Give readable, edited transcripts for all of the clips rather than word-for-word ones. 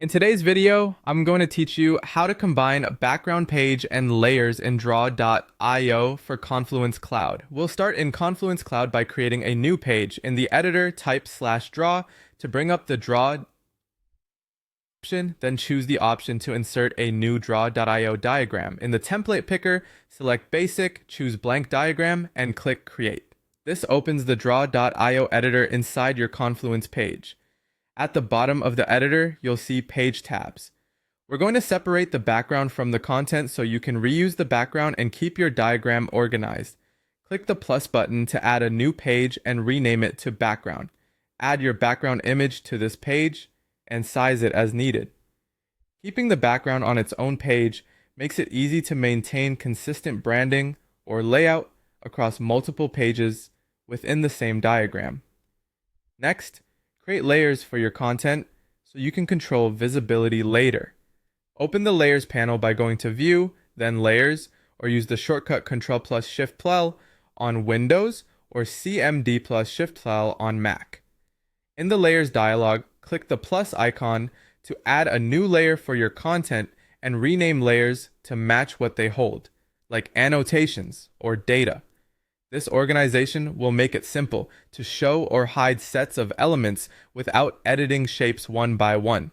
In today's video, I'm going to teach you how to combine background page and layers in draw.io for Confluence Cloud. We'll start in Confluence Cloud by creating a new page. In the editor, type /draw to bring up the draw option, then choose the option to insert a new draw.io diagram. In the template picker, select basic, choose blank diagram, and click create. This opens the draw.io editor inside your Confluence page. At the bottom of the editor, you'll see page tabs. We're going to separate the background from the content so you can reuse the background and keep your diagram organized. Click the plus button to add a new page and rename it to background. Add your background image to this page and size it as needed. Keeping the background on its own page makes it easy to maintain consistent branding or layout across multiple pages within the same diagram. Next, create layers for your content so you can control visibility later. Open the Layers panel by going to View, then Layers, or use the shortcut Ctrl+Shift+L on Windows or CMD+Shift+L on Mac. In the Layers dialog, click the plus icon to add a new layer for your content and rename layers to match what they hold, like annotations or data. This organization will make it simple to show or hide sets of elements without editing shapes one by one.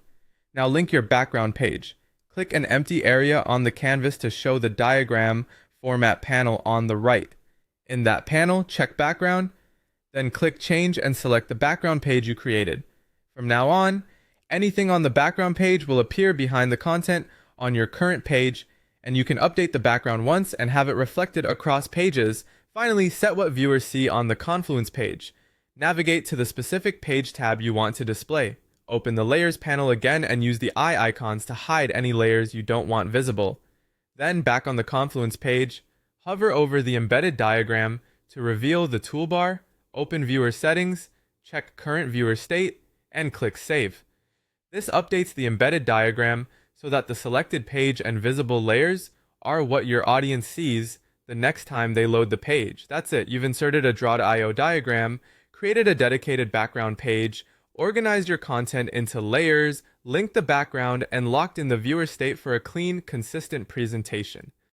Now link your background page. Click an empty area on the canvas to show the diagram format panel on the right. In that panel, check background, then click change and select the background page you created. From now on, anything on the background page will appear behind the content on your current page, and you can update the background once and have it reflected across pages. Finally, set what viewers see on the Confluence page. Navigate to the specific page tab you want to display. Open the Layers panel again and use the eye icons to hide any layers you don't want visible. Then, back on the Confluence page, hover over the embedded diagram to reveal the toolbar, open Viewer Settings, check Current Viewer State, and click Save. This updates the embedded diagram so that the selected page and visible layers are what your audience sees the next time they load the page. That's it. You've inserted a draw.io diagram, created a dedicated background page, organized your content into layers, linked the background, and locked in the viewer state for a clean, consistent presentation.